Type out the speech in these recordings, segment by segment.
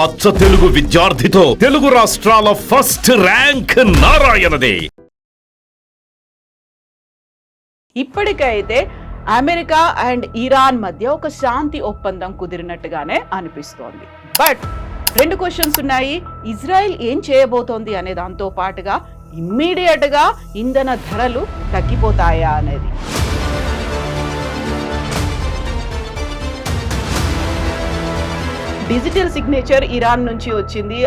అచ్చ తెలుగు విద్యార్థితో తెలుగు రాష్ట్రాల first rank నారాయణదే. ఇప్పటికైతే అమెరికా అండ్ ఇరాన్ మధ్య ఒక శాంతి ఒప్పందం కుదిరినట్టుగానే అనిపిస్తోంది. బట్ 2 క్వశ్చన్స్ ఉన్నాయి. ఇజ్రాయెల్ ఏం చేయబోతోంది అనే దాంతో పాటుగా ఇమ్మీడియట్ గా ఇంధన ధరలు తగ్గిపోతాయా అనేది. డిజిటల్ సిగ్నేచర్ ఇరాన్ నుంచి వచ్చింది.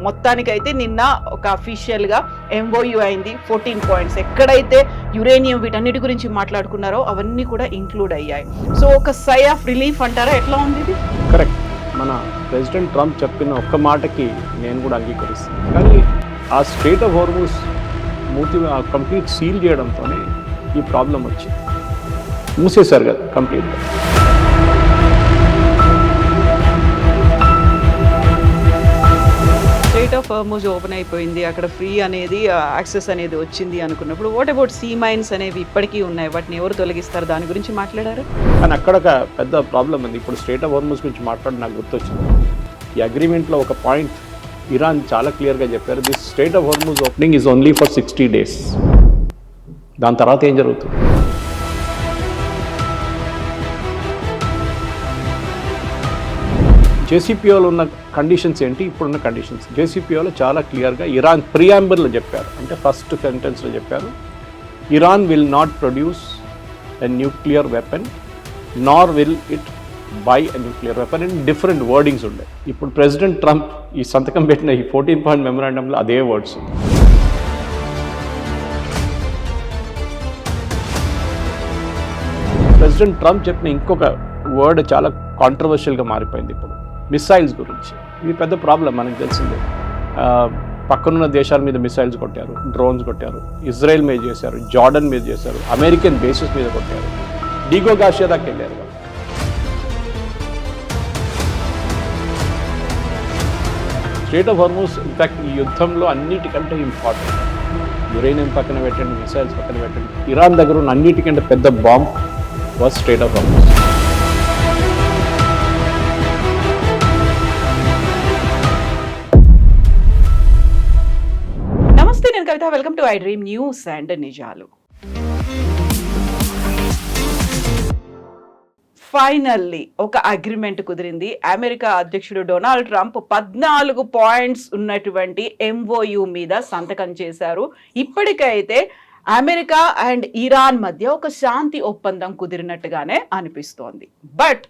మొత్తానికైతే నిన్న ఒక అఫీషియల్ గా ఎంఓయూ అయింది. 14 పాయింట్స్ ఎక్కడైతే యురేనియం వీటన్నిటి గురించి మాట్లాడుకున్నారో అవన్నీ కూడా ఇంక్లూడ్ అయ్యాయి. సో ఒక సై ఆఫ్ రిలీఫ్ అంటారా? ఎట్లా ఉంది ఇది? కరెక్ట్. మన ప్రెసిడెంట్ ట్రంప్ చెప్పిన ఒక్క మాటకి నేను కూడా అంగీకరిస్తాను. కానీ ఆ strait of Hormuz complete seal చేయడంతోనే ఈ ప్రాబ్లం వచ్చింది. మూసేశారు కదా కంప్లీట్గా. స్ట్రెయిట్ ఆఫ్ హార్మూజ్ ఓపెన్ అయిపోయింది, అక్కడ ఫ్రీ అనేది యాక్సెస్ అనేది వచ్చింది అనుకున్నప్పుడు వాట్ అబౌట్ సీ మైన్స్ అనేవి ఇప్పటికీ ఉన్నాయి, వాటిని ఎవరు తొలగిస్తారు? దాని గురించి మాట్లాడారు. కానీ అక్కడ ఒక పెద్ద ప్రాబ్లం ఉంది. ఇప్పుడు స్ట్రెయిట్ ఆఫ్ హార్మూజ్ గురించి మాట్లాడి నాకు గుర్తొచ్చింది. ఈ అగ్రిమెంట్లో ఒక పాయింట్ ఇరాన్ చాలా క్లియర్గా చెప్పారు, this straight of Hormuz opening is only for 60 days. దాని తర్వాత ఏం జరుగుతుంది? జేసీపీఓలో ఉన్న కండిషన్స్ ఏంటి? ఇప్పుడున్న కండిషన్స్ జేసీపీఓలో చాలా క్లియర్గా ఇరాన్ ప్రియాంబర్లో చెప్పారు. అంటే ఫస్ట్ సెంటెన్స్లో చెప్పారు, Iran will not produce a nuclear weapon nor will it buy a nuclear weapon and different wordings ఉండే. ఇప్పుడు ప్రెసిడెంట్ ట్రంప్ ఈ సంతకం పెట్టిన ఈ 14 పాయింట్ మెమరాండంలో అదే వర్డ్స్ ఉంది. ప్రెసిడెంట్ ట్రంప్ చెప్పిన ఇంకొక వర్డ్ చాలా కాంట్రవర్షియల్గా మారిపోయింది ఇప్పుడు, మిసైల్స్ గురించి. ఇది పెద్ద ప్రాబ్లం, మనకు తెలిసిందే. పక్కనున్న దేశాల మీద మిసైల్స్ కొట్టారు, డ్రోన్స్ కొట్టారు, ఇజ్రాయెల్ మీద చేశారు, జార్డన్ మీద చేశారు, అమెరికన్ బేసెస్ మీద కొట్టారు, డీగో గాషియా దాకా వెళ్ళారు. స్ట్రెయిట్ ఆఫ్ హార్మూజ్ ఇన్ఫాక్ట్ ఈ యుద్ధంలో అన్నిటికంటే ఇంపార్టెంట్. యురేనియం పక్కన పెట్టండి, మిసైల్స్ పక్కన పెట్టండి, ఇరాన్ దగ్గర ఉన్న అన్నిటికంటే పెద్ద bomb was strait of Hormuz. నేను Kavitha, welcome to I dream news and నిజాలు. ఫైనల్లీ ఒక అగ్రిమెంట్ కుదిరింది. అమెరికా అధ్యక్షుడు డొనాల్డ్ ట్రంప్ 14 పాయింట్స్ ఉన్నటువంటి ఎంఓయూ మీద సంతకం చేశారు. ఇప్పటికైతే అమెరికా అండ్ ఇరాన్ మధ్య ఒక శాంతి ఒప్పందం కుదిరినట్టుగానే అనిపిస్తోంది. బట్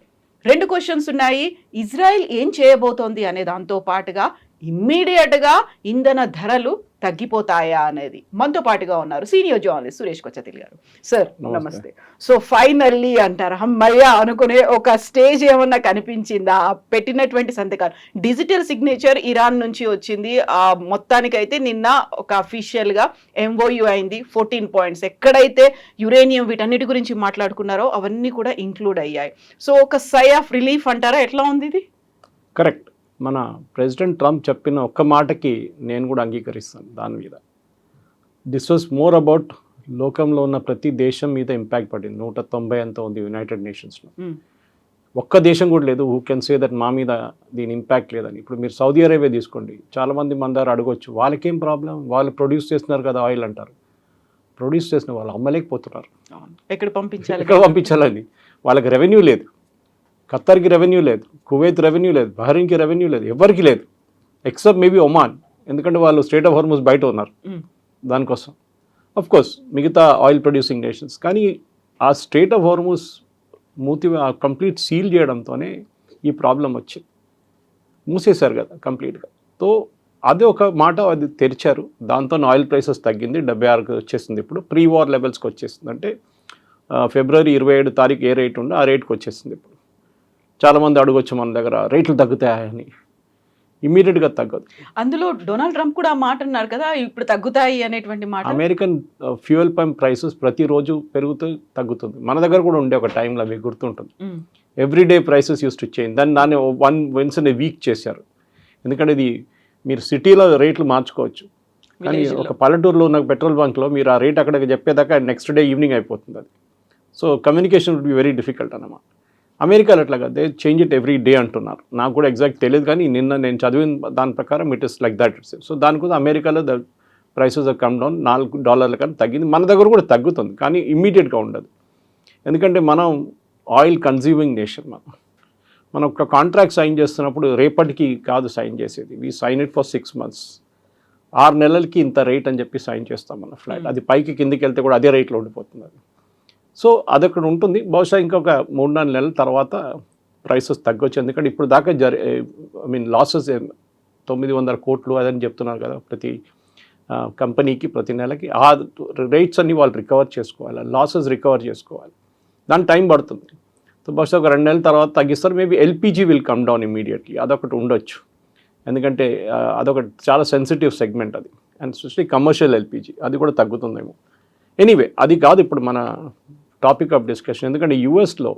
2 క్వశ్చన్స్ ఉన్నాయి. ఇజ్రాయెల్ ఏం చేయబోతోంది అనే దాంతో పాటుగా ఇమ్మీడియట్ గా ఇంధన ధరలు తగ్గిపోతాయా అనేది. మనతో పాటుగా ఉన్నారు సీనియర్ జర్నలిస్ట్ సురేష్ కొచ్చతిల్ గారు. సార్ నమస్తే. సో ఫైనల్లీ అంటారా, అమ్మయ్య అనుకునే ఒక స్టేజ్ ఏమన్నా కనిపించిందా? పెట్టినటువంటి సంతకాలు డిజిటల్ సిగ్నేచర్ ఇరాన్ నుంచి వచ్చింది. మొత్తానికైతే నిన్న ఒక అఫీషియల్ గా ఎంఓయూ అయింది. 14 పాయింట్స్ ఎక్కడైతే యురేనియం వీటన్నిటి గురించి మాట్లాడుకున్నారో అవన్నీ కూడా ఇంక్లూడ్ అయ్యాయి. సో ఒక సై ఆఫ్ రిలీఫ్ అంటారా? ఎట్లా ఉంది ఇది? కరెక్ట్. మన ప్రెసిడెంట్ ట్రంప్ చెప్పిన ఒక్క మాటకి నేను కూడా అంగీకరిస్తాను. దాని మీద దిస్ వాజ్ మోర్ అబౌట్ లోకంలో ఉన్న ప్రతి దేశం మీద ఇంపాక్ట్ పడింది. 190 అంత ఉంది యునైటెడ్ నేషన్స్లో. ఒక్క దేశం కూడా లేదు హూ కెన్ సే దట్ మా మీద దీని ఇంపాక్ట్ లేదని. ఇప్పుడు మీరు సౌదీ అరేబియా తీసుకోండి, చాలామంది మన దగ్గర అడగొచ్చు, వాళ్ళకేం ప్రాబ్లం, వాళ్ళు ప్రొడ్యూస్ చేస్తున్నారు కదా ఆయిల్ అంటారు. ప్రొడ్యూస్ చేసిన వాళ్ళు అమ్మలేకపోతున్నారు. ఎక్కడ పంపించాలని వాళ్ళకి రెవెన్యూ లేదు. ఖత్తర్కి రెవెన్యూ లేదు, కువైత్ రెవెన్యూ లేదు, బహ్రెయిన్కి రెవెన్యూ లేదు, ఎవరికి లేదు ఎక్సెప్ట్ మేబీ ఒమాన్. ఎందుకంటే వాళ్ళు స్ట్రెయిట్ ఆఫ్ హార్మూజ్ బయట ఉన్నారు దానికోసం. ఆఫ్ కోర్స్ మిగతా ఆయిల్ ప్రొడ్యూసింగ్ నేషన్స్. కానీ ఆ strait of Hormuz complete seal చేయడంతోనే ఈ ప్రాబ్లం వచ్చింది. మూసేశారు కదా కంప్లీట్గా. సో అదే ఒక మాట, అది తెరిచారు. దాంతో ఆయిల్ ప్రైసెస్ తగ్గింది, 76కి వచ్చేసింది. ఇప్పుడు ప్రీ వార్ లెవెల్స్కి వచ్చేసింది. అంటే ఫిబ్రవరి 27 తారీఖు ఏ రేట్ ఉందో ఆ రేట్కి వచ్చేసింది. ఇప్పుడు చాలామంది అడగొచ్చు మన దగ్గర రేట్లు తగ్గుతాయని. ఇమీడియట్గా తగ్గదు. అందులో డొనాల్డ్ ట్రంప్ కూడా మాట అన్నారు కదా, ఇప్పుడు తగ్గుతాయి అనేటువంటి మాట. అమెరికన్ ఫ్యూయల్ పంప్ ప్రైసెస్ ప్రతిరోజు పెరుగుతూ తగ్గుతుంది. మన దగ్గర కూడా ఉండే ఒక టైంలో అవి గుర్తుంటుంది. Everyday prices use to change. దాన్ని వన్స్ ఇన్ ఏ వీక్ చేశారు. ఎందుకంటే ఇది మీరు సిటీలో రేట్లు మార్చుకోవచ్చు, కానీ ఒక పల్లెటూరులో ఉన్న పెట్రోల్ బంక్లో మీరు ఆ రేట్ అక్కడికి చెప్పేదాకా నెక్స్ట్ డే ఈవినింగ్ అయిపోతుంది అది. So communication would be very difficult అన్నమాట. అమెరికాలో అట్లా కాదు, they change it every day అంటున్నారు. నాకు కూడా ఎగ్జాక్ట్ తెలియదు, కానీ నిన్న నేను చదివిన దాని ప్రకారం it is like that. So దానికోసం అమెరికాలో ద ప్రైసెస్ కమ్ డౌన్ $4 కానీ తగ్గింది. మన దగ్గర కూడా తగ్గుతుంది, కానీ ఇమ్మీడియట్గా ఉండదు. ఎందుకంటే మనం ఆయిల్ కన్జ్యూమింగ్ నేషన్. మనం ఒక కాంట్రాక్ట్ సైన్ చేస్తున్నప్పుడు రేపటికి కాదు సైన్ చేసేది, we sign it for 6 months. 6 నెలలకి ఇంత రేట్ అని చెప్పి సైన్ చేస్తాం మన ఫ్లైట్. అది పైకి కిందికి వెళ్తే కూడా అదే రేట్లో ఉండిపోతుంది అది. సో అదొక్కడ ఉంటుంది. బహుశా ఇంకొక 3-4 నెలల తర్వాత ప్రైసెస్ తగ్గొచ్చు. ఎందుకంటే ఇప్పుడు దాకా లాసెస్ 900 కోట్లు అదని చెప్తున్నారు కదా ప్రతి కంపెనీకి ప్రతి నెలకి. ఆ రేట్స్ అన్ని వాళ్ళు రికవర్ చేసుకోవాలి, లాసెస్ రికవర్ చేసుకోవాలి, దాని టైం పడుతుంది. సో బహుశా ఒక 2 నెలల తర్వాత తగ్గిస్తారు. Maybe LPG will come down immediately, అదొకటి ఉండొచ్చు. ఎందుకంటే అదొక చాలా సెన్సిటివ్ సెగ్మెంట్ అది, అండ్ స్పెషలీ కమర్షియల్ ఎల్పిజి, అది కూడా తగ్గుతుందేమో. ఎనీవే అది కాదు ఇప్పుడు మన టాపిక్ ఆఫ్ డిస్కషన్. ఎందుకంటే యూఎస్లో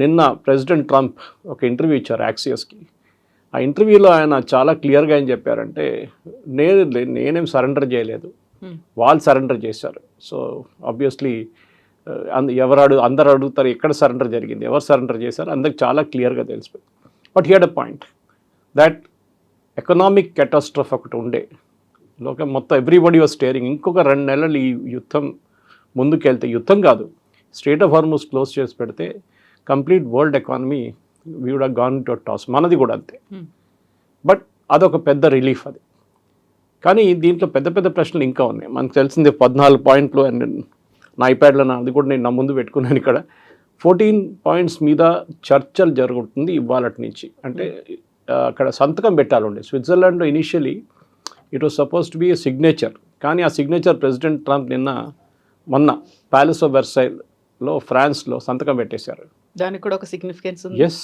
నిన్న ప్రెసిడెంట్ ట్రంప్ ఒక ఇంటర్వ్యూ ఇచ్చారు యాక్సియస్కి. ఆ ఇంటర్వ్యూలో ఆయన చాలా క్లియర్గా ఏం చెప్పారంటే, నేనేం సరెండర్ చేయలేదు, వాళ్ళు సరెండర్ చేశారు. సో ఆబ్వియస్లీ అందరు అడుగుతారు ఎక్కడ సరెండర్ జరిగింది, ఎవరు సరెండర్ చేశారు, అందరికి చాలా క్లియర్గా తెలిసిపోయింది. But here a point that economic catastrophe ఒకటి ఉండే లోక మొత్తం ఎవ్రీబడి వాజ్ స్టేరింగ్. ఇంకొక 2 నెలలు ఈ యుద్ధం ముందుకెళ్తే, యుద్ధం కాదు, స్ట్రెయిట్ ఆఫ్ హార్మజ్ క్లోజ్ చేసి పెడితే complete world economy we would have gone to toss. మనది కూడా అంతే. బట్ అదొక పెద్ద రిలీఫ్ అది. కానీ దీంట్లో పెద్ద పెద్ద ప్రశ్నలు ఇంకా ఉన్నాయి. మనకు తెలిసింది 14 పాయింట్లు, అండ్ నా ఐప్యాడ్లో అది కూడా నేను నా ముందు పెట్టుకున్నాను ఇక్కడ. 14 పాయింట్స్ మీద చర్చలు జరుగుతుంది ఇవాళటి నుంచి. అంటే అక్కడ సంతకం పెట్టాలండి. స్విట్జర్లాండ్లో initially it was suppose to be a signature, కానీ ఆ సిగ్నేచర్ ప్రెసిడెంట్ ట్రంప్ మొన్న ప్యాలెస్ ఆఫ్ వెర్సైల్లో ఫ్రాన్స్లో సంతకం పెట్టేశారు. దానికి కూడా ఒక సిగ్నిఫికెన్స్ ఉంది. Yes,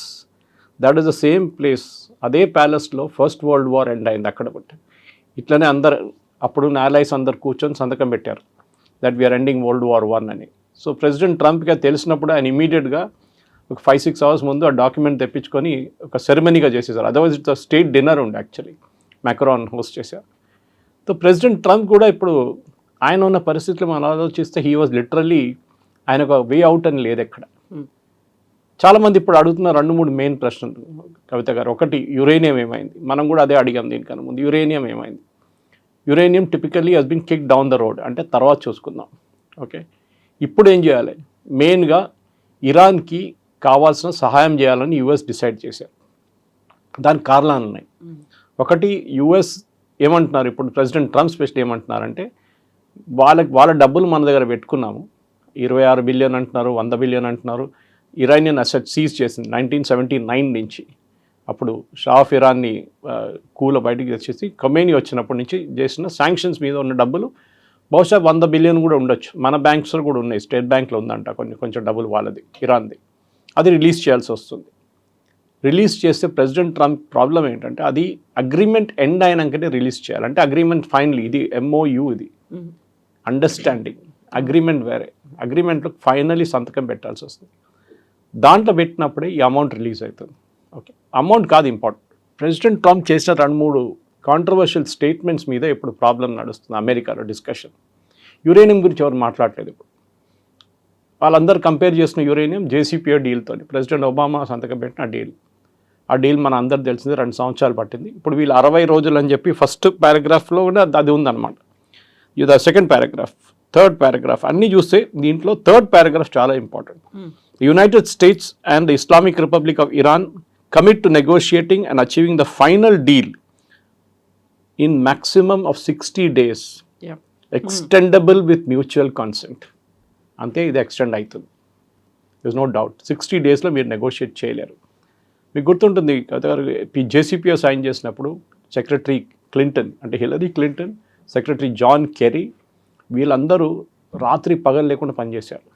that is the same place. అదే ప్యాలెస్లో ఫస్ట్ వరల్డ్ వార్ ఎండ్ అయింది అక్కడ. ఇట్లనే అప్పుడు allies అందరు కూర్చొని సంతకం పెట్టారు that we're ending World War I అని. సో ప్రెసిడెంట్ ట్రంప్గా తెలిసినప్పుడు ఆయన ఇమీడియట్గా ఒక 5-6 hours ముందు ఆ డాక్యుమెంట్ తెప్పించుకొని ఒక సెరమనీగా చేసేసారు. అదర్వైజ్ ఇట్స్ స్టేట్ డిన్నర్ ఉండే యాక్చువల్లీ, మ్యాక్రాన్ హోస్ట్ చేశారు. సో ప్రెసిడెంట్ ట్రంప్ కూడా ఇప్పుడు ఆయన ఉన్న పరిస్థితులు మనం ఆలోచిస్తే హీ వాజ్ లిటరల్లీ, ఆయన ఒక వే అవుట్ అని లేదు ఎక్కడ. చాలామంది ఇప్పుడు అడుగుతున్న 2-3 మెయిన్ ప్రశ్నలు కవిత గారు. ఒకటి, యురేనియం ఏమైంది? మనం కూడా అదే అడిగాం దీనికన్నా ముందు. యురేనియం ఏమైంది? Uranium typically has been kick down the road, అంటే తర్వాత చూసుకుందాం. ఓకే, ఇప్పుడు ఏం చేయాలి? మెయిన్గా ఇరాన్కి కావాల్సిన సహాయం చేయాలని యుఎస్ డిసైడ్ చేశారు. దానికి కారణాలు ఉన్నాయి. ఒకటి, యుఎస్ ఏమంటున్నారు ఇప్పుడు, ప్రెసిడెంట్ ట్రంప్ స్పెషల్ ఏమంటున్నారంటే, వాళ్ళ డబ్బులు మన దగ్గర పెట్టుకున్నాము, 26 బిలియన్ అంటున్నారు, 100 బిలియన్ అంటున్నారు. ఇరానియన్ అసెట్ సీజ్ చేసింది 1979 నుంచి. అప్పుడు షా ఆఫ్ ఇరాన్ని బయటికి తెచ్చేసి ఖొమేనీ వచ్చినప్పటి నుంచి చేసిన శాంక్షన్స్ మీద ఉన్న డబ్బులు బహుశా 100 బిలియన్ కూడా ఉండొచ్చు. మన బ్యాంక్స్లో కూడా ఉన్నాయి, స్టేట్ బ్యాంక్లో ఉందంట కొంచెం డబ్బులు వాళ్ళది, ఇరాన్ది. అది రిలీజ్ చేయాల్సి వస్తుంది. రిలీజ్ చేస్తే ప్రెసిడెంట్ ట్రంప్ ప్రాబ్లం ఏంటంటే, అది అగ్రిమెంట్ ఎండ్ అయినాకనే రిలీజ్ చేయాలంటే, అగ్రిమెంట్ ఫైనలీ ఇది MOU, ఇది అండర్స్టాండింగ్. అగ్రిమెంట్ వేరే, అగ్రిమెంట్లో ఫైనలీ సంతకం పెట్టాల్సి వస్తుంది. దాంట్లో పెట్టినప్పుడే ఈ అమౌంట్ రిలీజ్ అవుతుంది. ఓకే, అమౌంట్ కాదు ఇంపార్టెంట్. ప్రెసిడెంట్ ట్రంప్ చేసిన 2-3 కాంట్రవర్షియల్ స్టేట్మెంట్స్ మీద ఇప్పుడు ప్రాబ్లం నడుస్తుంది అమెరికాలో డిస్కషన్. యురేనియం గురించి ఎవరు మాట్లాడలేదు ఇప్పుడు. వాళ్ళందరూ కంపేర్ చేసిన యురేనియం JCPOA డీల్తో, ప్రెసిడెంట్ ఒబామా సంతకం పెట్టిన ఆ డీల్ మన అందరు తెలిసింది 2 సంవత్సరాలు పట్టింది. ఇప్పుడు వీళ్ళు 60 రోజులు అని చెప్పి ఫస్ట్ పారాగ్రాఫ్లో కూడా అది ఉందన్నమాట. ఇది సెకండ్ పారాగ్రాఫ్, థర్డ్ పారాగ్రాఫ్ అన్నీ చూస్తే దీంట్లో థర్డ్ పారాగ్రాఫ్ చాలా important. United states and the Islamic republic of Iran commit to negotiating and achieving the final deal in maximum of 60 days, extendable with mutual consent. అంతే, ఇది extend అవుతుంది, there's no doubt. 60 daysలో మీరు negotiate చేయలేరు. మీకు గుర్తుంటుంది JCPOA sign చేసినప్పుడు secretary Clinton, అంటే Hillary Clinton, secretary John Kerry, వీళ్ళందరూ రాత్రి పగలు లేకుండా పనిచేశారు.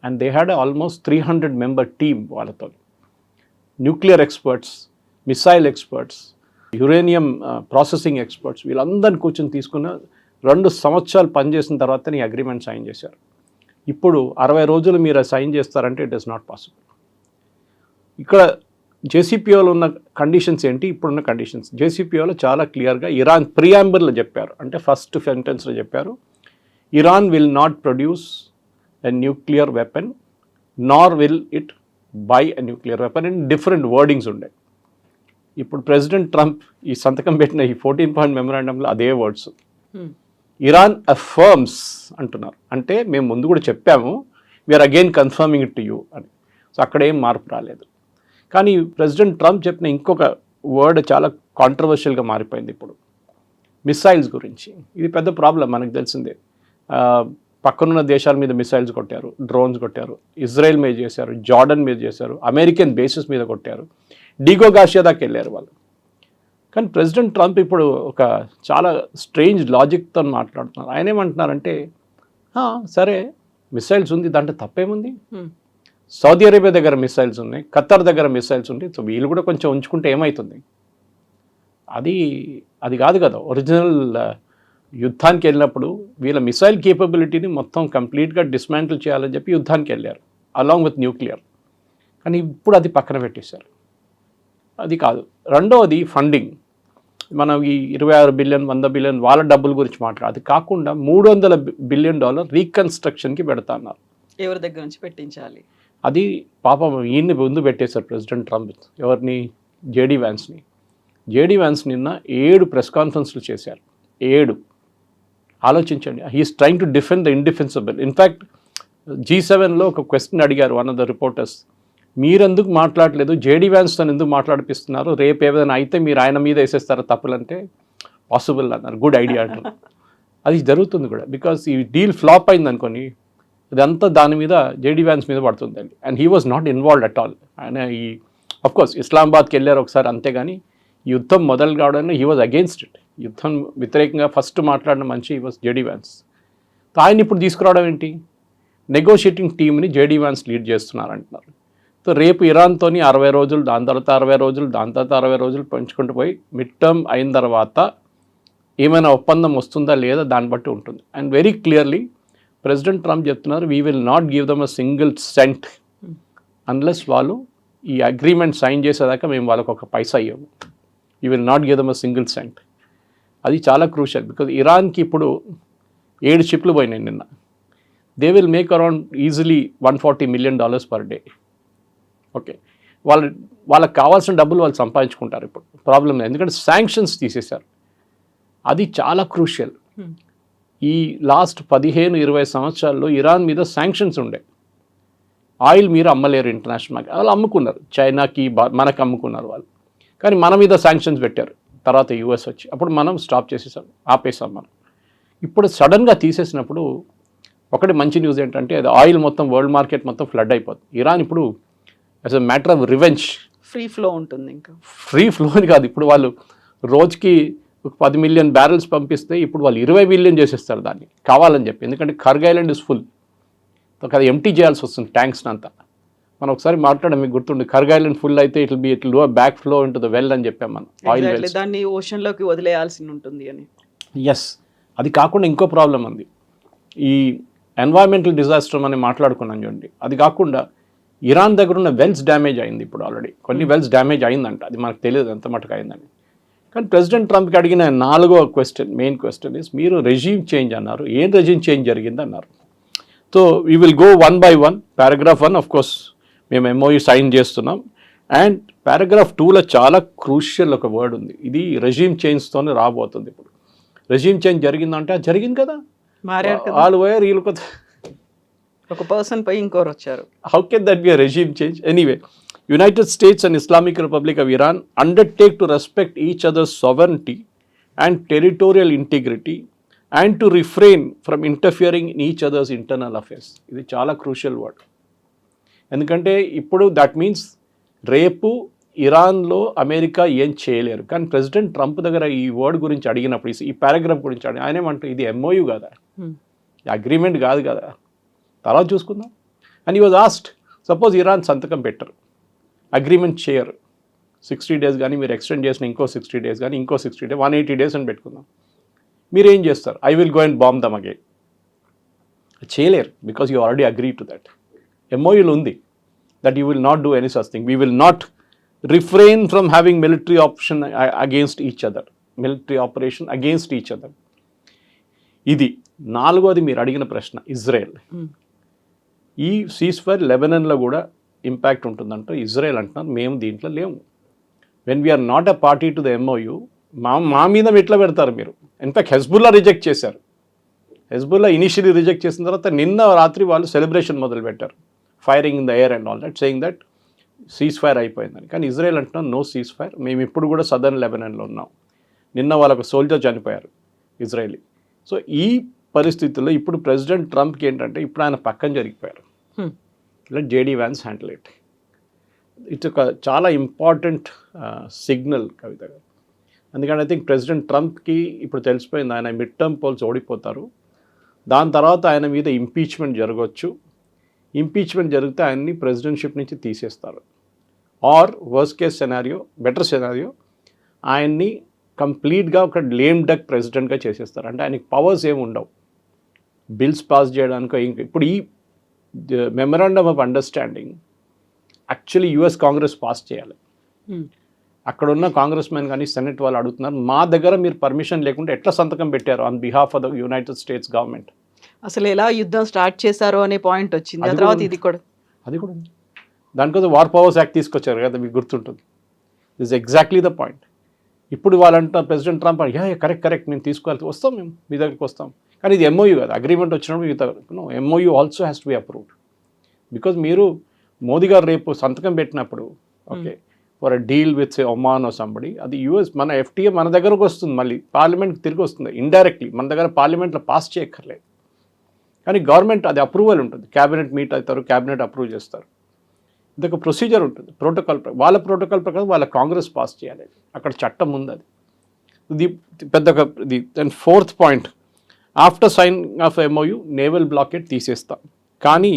And they had almost 300 member team వాళ్ళతో. Nuclear experts, missile experts, uranium processing experts, వీళ్ళందరినీ కూర్చొని తీసుకున్న 2 సంవత్సరాలు పనిచేసిన తర్వాత ఈ అగ్రిమెంట్ సైన్ చేశారు. ఇప్పుడు 60 రోజులు మీరు సైన్ చేస్తారంటే ఇట్ ఈస్ నాట్ పాసిబుల్. ఇక్కడ JCPOAలో ఉన్న కండిషన్స్ ఏంటి? ఇప్పుడున్న కండిషన్స్ JCPOAలో చాలా క్లియర్గా ఇరాన్ ప్రియాంబుల్లో చెప్పారు, అంటే ఫస్ట్ సెంటెన్స్లో చెప్పారు, Iran will not produce a nuclear weapon nor will it buy a nuclear weapon and different wordings ఉండే. ఇప్పుడు ప్రెసిడెంట్ ట్రంప్ ఈ సంతకం పెట్టిన ఈ 14-point మెమరాండంలో అదే వర్డ్స్. ఇరాన్ అఫర్మ్స్ అంటున్నారు, అంటే మేము ముందు కూడా చెప్పాము, we're again confirming it to you అని. సో అక్కడ ఏం మార్పు రాలేదు. కానీ ప్రెసిడెంట్ ట్రంప్ చెప్పిన ఇంకొక వర్డ్ చాలా కాంట్రవర్షియల్గా మారిపోయింది ఇప్పుడు, మిసైల్స్ గురించి. ఇది పెద్ద ప్రాబ్లం, మనకు తెలిసిందే. పక్కనున్న దేశాల మీద మిసైల్స్ కొట్టారు, డ్రోన్స్ కొట్టారు, ఇజ్రాయెల్ మీద చేశారు, జార్డన్ మీద చేశారు, అమెరికన్ బేసెస్ మీద కొట్టారు, డిగో గాషియా దాకా వెళ్ళారు వాళ్ళు. కానీ ప్రెసిడెంట్ ట్రంప్ ఇప్పుడు ఒక చాలా స్ట్రేంజ్ లాజిక్తో మాట్లాడుతున్నారు. ఆయన ఏమంటున్నారంటే, సరే మిసైల్స్ ఉంది, దాంట్లో తప్పేముంది, సౌదీ అరేబియా దగ్గర మిసైల్స్ ఉన్నాయి, ఖత్తర్ దగ్గర మిసైల్స్ ఉన్నాయి, సో వీళ్ళు కూడా కొంచెం ఉంచుకుంటే ఏమవుతుంది, అది కాదు కదా. ఒరిజినల్ యుద్ధానికి వెళ్ళినప్పుడు వీళ్ళ మిసైల్ కేపబిలిటీని మొత్తం కంప్లీట్గా డిస్మాంటిల్ చేయాలని చెప్పి యుద్ధానికి వెళ్ళారు అలాంగ్ విత్ న్యూక్లియర్. కానీ ఇప్పుడు అది పక్కన పెట్టేశారు, అది కాదు. రెండవది ఫండింగ్. మనం ఈ 26 బిలియన్ 100 బిలియన్ వాళ్ళ డబ్బుల గురించి మాట్లాడాలి. అది కాకుండా $300 బిలియన్ రీకన్స్ట్రక్షన్కి పెడతా అన్నారు. ఎవరి దగ్గర నుంచి పెట్టించాలి అది పాపం ఈయన్ని ముందు పెట్టేశారు ప్రెసిడెంట్ ట్రంప్. ఎవరిని? జేడీ వ్యాన్స్ నిన్న 7 ప్రెస్ కాన్ఫరెన్స్లు చేశారు. 7. ఆలోచించండి, he's trying to defend the indefensible. In fact G7లో ఒక క్వశ్చన్ అడిగారు వన్ ఆఫ్ ద రిపోర్టర్స్, మీరెందుకు మాట్లాడలేదు, జేడీ వ్యాన్స్తో ఎందుకు మాట్లాడిపిస్తున్నారు, రేపు ఏదైనా అయితే మీరు ఆయన మీద వేసేస్తారా తప్పులంటే, పాసిబుల్ అన్నారు. గుడ్ ఐడియా అంటారు. అది జరుగుతుంది కూడా, బికాస్ ఈ డీల్ ఫ్లాప్ అయింది అనుకోని ఇదంతా దాని మీద జేడీ వ్యాన్స్ మీద పడుతుందండి. And he was not involved at all. ఆయన అఫ్కోర్స్ ఇస్లామాబాద్కి వెళ్ళారు ఒకసారి, అంతేగాని యుద్ధం మొదలు కావడానికి హీ వాజ్ అగేన్స్ట్ ఇట్. యుద్ధం వ్యతిరేకంగా ఫస్ట్ మాట్లాడిన మనిషి హీ వాజ్ జేడీ వ్యాన్స్. ఆయన ఇప్పుడు తీసుకురావడం ఏంటి, నెగోషియేటింగ్ టీమ్ని జేడీ వ్యాన్స్ లీడ్ చేస్తున్నారు అంటున్నారు. సో రేపు ఇరాన్తోని 60 రోజులు, దాని తర్వాత 60 రోజులు, దాని తర్వాత 60 రోజులు పెంచుకుంటూ పోయి మిడ్ టర్మ్ అయిన తర్వాత ఏమైనా ఒప్పందం వస్తుందా లేదా దాన్ని బట్టి ఉంటుంది. And very clearly president Trump చెప్తున్నారు, we will not give them a single cent unless వాళ్ళు ఈ అగ్రిమెంట్ సైన్ చేసేదాకా మేము వాళ్ళకు ఒక పైసా ఇవ్వము. We will not give them a single cent. అది చాలా క్రూషియల్, బికాజ్ ఇరాన్కి ఇప్పుడు 7 షిప్లు పోయినాయి నిన్న. They will make around easily $140 million per day. Okay, వాళ్ళకి కావాల్సిన డబ్బులు వాళ్ళు సంపాదించుకుంటారు. ఇప్పుడు ప్రాబ్లం లేదు, ఎందుకంటే శాంక్షన్స్ తీసేశారు. అది చాలా క్రూషియల్. ఈ లాస్ట్ 15-20 సంవత్సరాల్లో ఇరాన్ మీద శాంక్షన్స్ ఉండే. ఆయిల్ మీరు అమ్మలేరు ఇంటర్నేషనల్ మార్కెట్, వాళ్ళు అమ్ముకున్నారు, చైనాకి మనకు అమ్ముకున్నారు వాళ్ళు. కానీ మన మీద శాంక్షన్స్ పెట్టారు, తర్వాత యూఎస్ వచ్చి అప్పుడు మనం స్టాప్ చేసేసాం, ఆపేసాం మనం. ఇప్పుడు సడన్గా తీసేసినప్పుడు ఒకటి మంచి న్యూస్ ఏంటంటే, అది ఆయిల్ మొత్తం వరల్డ్ మార్కెట్ మొత్తం ఫ్లడ్ అయిపోతుంది. ఇరాన్ ఇప్పుడు as a matter of revenge free flow ఉంటుంది. ఇంకా ఫ్రీ ఫ్లో అని కాదు, ఇప్పుడు వాళ్ళు రోజుకి 10 మిలియన్ బ్యారెల్స్ పంపిస్తే ఇప్పుడు వాళ్ళు 20 మిలియన్ చేసేస్తారు దాన్ని కావాలని చెప్పి. ఎందుకంటే కర్గ్ ఐలాండ్ ఇస్ ఫుల్, అది ఎంటీ చేయాల్సి వస్తుంది ట్యాంక్స్ అంతా. మనం ఒకసారి మాట్లాడాం, మీకు గుర్తుండి, కర్గ్ ఐలాండ్ ఫుల్ అయితే it will do back flow into the well అని చెప్పాం మనం. ఆయిల్ వెల్స్ దాన్ని ఓషన్లోకి వదిలేయాల్సి ఉంటుంది అని. ఎస్, అది కాకుండా ఇంకో ప్రాబ్లం ఉంది, ఈ ఎన్వైరన్మెంటల్ డిజాస్టర్ అని మాట్లాడుకున్నాం చూడండి. అది కాకుండా ఇరాన్ దగ్గర ఉన్న వెల్స్ డ్యామేజ్ అయింది ఇప్పుడు ఆల్రెడీ. కొన్ని వెల్స్ డ్యామేజ్ అయిందంట, అది మనకు తెలియదు ఎంత మటుకు అయిందని. కానీ ప్రెసిడెంట్ ట్రంప్కి అడిగిన 4వ క్వశ్చన్, మెయిన్ క్వశ్చన్ ఇస్, మీరు రెజీమ్ చేంజ్ అన్నారు, ఏం రెజీమ్ చేంజ్ జరిగింది అన్నారు. So we will go 1 by 1. Paragraph 1 of course మేము ఎంఓయూ సైన్ చేస్తున్నాం. అండ్ పారాగ్రాఫ్ 2లో చాలా క్రూషియల్ ఒక వర్డ్ ఉంది, ఇది రెజీమ్ చేంజ్తోనే రాబోతుంది. ఇప్పుడు రెజీమ్ చేంజ్ జరిగిందంటే అది జరిగింది కదా, వాళ్ళు పోయారు, వీళ్ళు కొత్త ఒక పర్సన్ పై ఇంకోరు వచ్చారు. How can that be a regime change? Anyway, United States and Islamic Republic of Iran undertake to respect each other's sovereignty and territorial integrity and to refrain from interfering in each other's internal affairs. ఇది చాలా crucial word. ఎందుకంటే ఇప్పుడు that means రేపు ఇరాన్లో America ఏం చేయలేరు. కానీ president Trump దగ్గర ఈ వర్డ్ గురించి అడిగినప్పుడు, ఈ పారాగ్రాఫ్ గురించి ఆయన ఏమంటారు, ఇది ఎంఓయూ కదా, అగ్రిమెంట్ కాదు కదా, తర్వాత చూసుకుందాం. And he was asked, suppose Iran సంతకం పెట్టరు, అగ్రిమెంట్ చేయరు, 60 days కానీ మీరు ఎక్స్టెండ్ చేసిన ఇంకో 60 days కానీ ఇంకో 60 days 180 days అని పెట్టుకుందాం, మీరు ఏం చేస్తారు? I will go and bomb them again. చేయలేరు, because you already agree to that. ఎంఓయూలో ఉంది that you will not do any such thing, we will not refrain from having military option against each other, military operation against each other. ఇది 4వది మీరు అడిగిన ప్రశ్న, Israel. ఈ ceasefire లెబనాన్లో కూడా impact ఉంటుందంటే ఇజ్రాయెల్ అంటున్నారు మేము దీంట్లో లేము. When we're not a party to the MOU మా మీద ఎట్లా పెడతారు మీరు? ఇన్ఫాక్ట్ హెజ్బుల్లా రిజెక్ట్ చేశారు. హెజ్బుల్లా ఇనిషియలీ రిజెక్ట్ చేసిన తర్వాత నిన్న రాత్రి వాళ్ళు సెలబ్రేషన్ మొదలుపెట్టారు, firing in the air and all that, saying that ceasefire అయిపోయిందని. కానీ ఇజ్రాయెల్ అంటున్నాం నో సీజ్ ఫైర్, మేము ఇప్పుడు కూడా సదర్న్ లెబనాన్లో ఉన్నాం. నిన్న వాళ్ళకు సోల్జర్ చనిపోయారు ఇజ్రాయలీ. సో ఈ పరిస్థితుల్లో ఇప్పుడు ప్రెసిడెంట్ ట్రంప్కి ఏంటంటే ఇప్పుడు ఆయన పక్కన జరిగిపోయారు. Let JD Vance handle it. It's ఒక చాలా ఇంపార్టెంట్ సిగ్నల్ కవిత గారు. అందుకని ఐ థింక్ ప్రెసిడెంట్ ట్రంప్కి ఇప్పుడు తెలిసిపోయింది ఆయన మిడ్ టర్మ్ పోల్స్ ఓడిపోతారు, దాని తర్వాత ఆయన మీద ఇంపీచ్మెంట్ జరగవచ్చు. ఇంపీచ్మెంట్ జరిగితే ఆయన్ని ప్రెసిడెంట్షిప్ నుంచి తీసేస్తారు. Or worst case scenario, better scenario, ఆయన్ని కంప్లీట్గా ఒక లేమ్ డక్ ప్రెసిడెంట్గా చేసేస్తారు. అంటే ఆయనకి పవర్స్ ఏమి ఉండవు బిల్స్ పాస్ చేయడానికో. ఇప్పుడు ఈ memorandum of understanding actually US Congress pass చేయాలి. అక్కడ ఉన్న కాంగ్రెస్ మెన్ కానీ సెనెట్ వాళ్ళు అడుగుతున్నారు, మా దగ్గర మీరు పర్మిషన్ లేకుండా ఎట్లా సంతకం పెట్టారు on behalf of the United states government? అసలు ఎలా యుద్ధం స్టార్ట్ చేశారో అనే పాయింట్ వచ్చింది. ఆ తర్వాత ఇది కూడా ఉంది. దానికోసం వార్ పవర్స్ యాక్ట్ తీసుకొచ్చారు కదా, మీకు గుర్తుంటుంది. This exactly the point. ఇప్పుడు వాళ్ళంటారు ప్రెసిడెంట్ ట్రంప్ కరెక్ట్ మేము తీసుకోవాలి, వస్తాం, మేము మీ దగ్గరికి వస్తాం. కానీ ఇది MOU కదా, అగ్రిమెంట్ వచ్చినప్పుడు MOU also has to be approved. Because మీరు మోదీ గారు రేపు సంతకం పెట్టినప్పుడు okay for a deal with Oman or somebody, అది US మన FTA మన దగ్గరకు వస్తుంది, మళ్ళీ పార్లమెంట్కి తిరిగి వస్తుంది ఇండైరెక్ట్లీ. మన దగ్గర పార్లమెంట్లో పాస్ చేయక్కర్లేదు, కానీ గవర్నమెంట్ అది అప్రూవల్ ఉంటుంది. క్యాబినెట్ మీట్ అవుతారు, క్యాబినెట్ అప్రూవ్ చేస్తారు. ఇదొక ప్రొసీజర్ ఉంటుంది, ప్రోటోకాల్. వాళ్ళ ప్రోటోకాల్ ప్రకారం వాళ్ళ కాంగ్రెస్ పాస్ చేయాలి, అక్కడ చట్టం ఉంది. అది ఇది పెద్ద ఇది. And fourth point, after sign off MOU naval blockade తీసేస్తాం, కానీ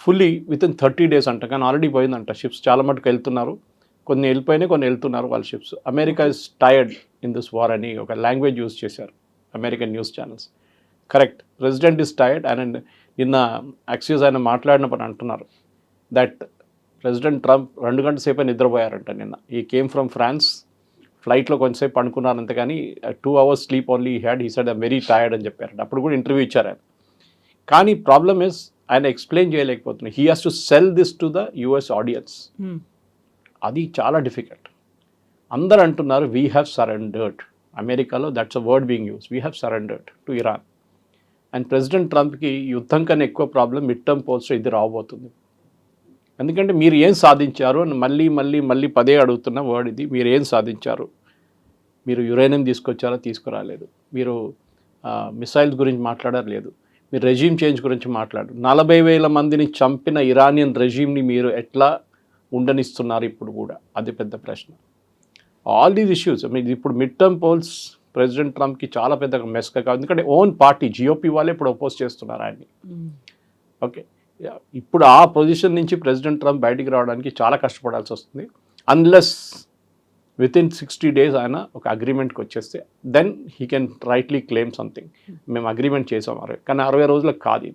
ఫుల్లీ విత్ ఇన్ 30 days అంట. కానీ ఆల్రెడీ పోయిందంట, షిప్స్ చాలా మటుకు వెళ్తున్నారు, కొన్ని వెళ్ళిపోయినాయి, కొన్ని వెళ్తున్నారు వాళ్ళ ships. America is tired in this war అని ఒక లాంగ్వేజ్ యూజ్ చేశారు American news channels. Correct, president is tired. And నిన్న యాక్సియస్ ఆయన మాట్లాడినప్పుడు అంటున్నారు దట్ ప్రెసిడెంట్ ట్రంప్ 2 గంటల సేపు నిద్రపోయారంట నిన్న. ఈ కేమ్ ఫ్రమ్ ఫ్రాన్స్, ఫ్లైట్లో కొంచెంసేపు పడుకున్నారు అంతే, కానీ 2 hours sleep only had. He said I'm very tired అని చెప్పారంట. అప్పుడు కూడా ఇంటర్వ్యూ ఇచ్చారు ఆయన. కానీ ప్రాబ్లమ్ ఇస్ ఆయన ఎక్స్ప్లెయిన్ చేయలేకపోతున్నాయి. He has to sell this to the US audience. అది చాలా డిఫికల్ట్. అందరు అంటున్నారు వీ హ్యావ్ సరెండర్డ్. అమెరికాలో that's a word being use, we have surrendered to Iran. And president ట్రంప్కి యుద్ధం కన్నా ఎక్కువ ప్రాబ్లం మిడ్ టర్మ్ పోల్స్లో ఇది రాబోతుంది. ఎందుకంటే మీరు ఏం సాధించారు అని మళ్ళీ పదే అడుగుతున్న వర్డ్ ఇది. మీరు ఏం సాధించారు? మీరు యురేనియం తీసుకొచ్చారో తీసుకురాలేదు, మీరు మిసైల్స్ గురించి మాట్లాడారు లేదు, మీరు రెజీమ్ చేంజ్ గురించి మాట్లాడు. 40,000 మందిని చంపిన ఇరానియన్ రెజీమ్ని మీరు ఎట్లా ఉండనిస్తున్నారు ఇప్పుడు కూడా? అది పెద్ద ప్రశ్న. ఆల్ దీస్ ఇష్యూస్ ఇప్పుడు మిడ్ టర్మ్ పోల్స్ ప్రెసిడెంట్ ట్రంప్కి చాలా పెద్ద మెస్గా కాదు. ఎందుకంటే ఓన్ పార్టీ GOP వాళ్ళే ఇప్పుడు అపోజ్ చేస్తున్నారు ఆయన్ని. ఓకే, ఇప్పుడు ఆ పొజిషన్ నుంచి ప్రెసిడెంట్ ట్రంప్ బయటికి రావడానికి చాలా కష్టపడాల్సి వస్తుంది. అన్లెస్ విత్ ఇన్ 60 days ఆయన ఒక అగ్రిమెంట్కి వచ్చేస్తే then he can rightly claim something, మేము అగ్రిమెంట్ చేసాం. కానీ 60 రోజులకు కాదు.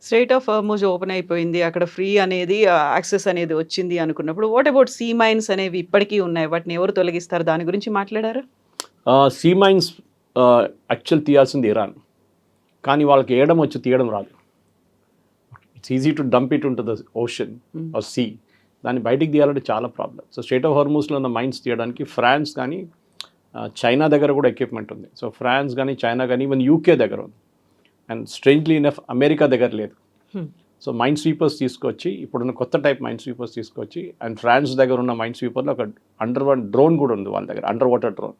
స్ట్రైట్ ఆఫ్ హార్ముజ్ ఓపెన్ అయిపోయింది, అక్కడ ఫ్రీ అనేది యాక్సెస్ అనేది వచ్చింది అనుకున్నప్పుడు వాట్ అబౌట్ సీ మైన్స్ అనేవి ఇప్పటికీ ఉన్నాయి, వాటిని ఎవరు తొలగిస్తారు? దాని గురించి మాట్లాడారు. సీ మైన్స్ యాక్చువల్ తీయాల్సింది ఇరాన్, కానీ వాళ్ళకి తీయడం రాదు. It's easy to dump it into the ocean or sea. దాన్ని బయటికి తీయాలంటే చాలా ప్రాబ్లం. సో స్ట్రైట్ ఆఫ్ హార్ముజ్లో ఉన్న మైన్స్ తీయడానికి ఫ్రాన్స్ కానీ చైనా దగ్గర కూడా ఎక్విప్మెంట్ ఉంది. సో ఫ్రాన్స్ కానీ చైనా కానీ ఈవెన్ UK దగ్గర ఉంది. అండ్ స్ట్రేంజ్లీ ఇనఫ్ అమెరికా దగ్గర లేదు. సో మైన్ స్వీపర్స్ తీసుకొచ్చి, ఇప్పుడున్న కొత్త టైప్ మైన్ స్వీపర్స్ తీసుకొచ్చి, అండ్ ఫ్రాన్స్ దగ్గర ఉన్న మైన్ స్వీపర్లో ఒక డ్రోన్ కూడా ఉంది వాళ్ళ దగ్గర, అండర్ వాటర్ డ్రోన్.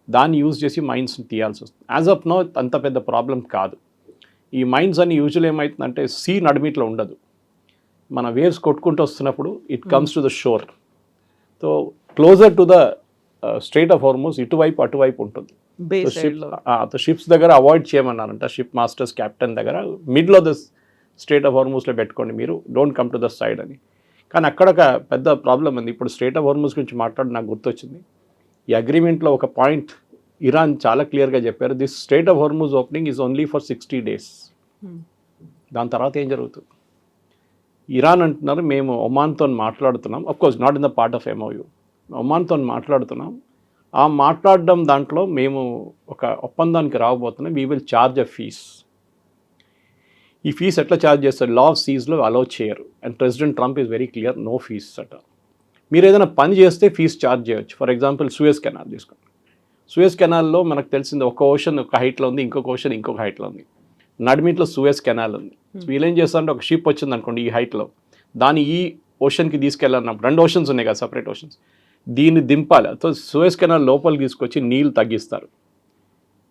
దాన్ని యూజ్ చేసి మైన్స్ని తీయాల్సి వస్తుంది. యాజ్ ఆఫ్ నో అంత పెద్ద ప్రాబ్లం కాదు. ఈ మైన్స్ అని యూజువల్ ఏమవుతుందంటే సీ నడిమిట్లో ఉండదు, మన వేవ్స్ కొట్టుకుంటూ వస్తున్నప్పుడు it comes to the shore. So closer to the strait of Hormuz ఇటువైపు అటువైపు ఉంటుంది. షిప్స్ దగ్గర అవాయిడ్ చేయమన్నారంట షిప్ మాస్టర్స్, కెప్టెన్ దగ్గర middle of the strait of హార్ముజ్లో పెట్టుకోండి, మీరు don't come to the side అని. కానీ అక్కడ ఒక పెద్ద ప్రాబ్లం ఉంది. ఇప్పుడు స్ట్రైట్ ఆఫ్ హార్ముజ్ గురించి మాట్లాడి నాకు గుర్తొచ్చింది, ఈ అగ్రిమెంట్లో ఒక పాయింట్ ఇరాన్ చాలా క్లియర్గా చెప్పారు, this straight of Hormuz opening is only for 60 days. దాని తర్వాత ఏం జరుగుతుంది? ఇరాన్ అంటున్నారు మేము ఒమాన్తో మాట్లాడుతున్నాం, of course not in the part of MOU, ఒమాన్తో మాట్లాడుతున్నాం. ఆ మాట్లాడడం దాంట్లో మేము ఒక ఒప్పందానికి రాబోతున్నాం, we will charge a fees. ఈ ఫీస్ ఎట్లా ఛార్జ్ చేస్తారు? లా ఆఫ్ సీస్లో అలౌ చేయరు. And president Trump is very clear, no fees అట. మీరు ఏదైనా పని చేస్తే ఫీస్ ఛార్జ్ చేయొచ్చు. ఫర్ ఎగ్జాంపుల్ సూయజ్ కెనాల్ తీసుకోండి. సూయజ్ కెనాల్లో మనకు తెలిసింది ఒక ఓషన్ ఒక హైట్లో ఉంది, ఇంకొక ఓషన్ ఇంకొక హైట్లో ఉంది. నడిమిట్లో సూయజ్ కెనాల్ ఉంది. వీళ్ళు ఏం చేస్తారంటే ఒక షిప్ వచ్చింది అనుకోండి ఈ హైట్లో, దాన్ని ఈ ఓషన్కి తీసుకెళ్ళాలన్నప్పుడు 2 ఓషన్స్ ఉన్నాయి కదా, సపరేట్ ఓషన్స్, దీన్ని దింపాలి. సో సూయజ్ కెనాల్ లోపలికి తీసుకొచ్చి నీళ్ళు తగ్గిస్తారు.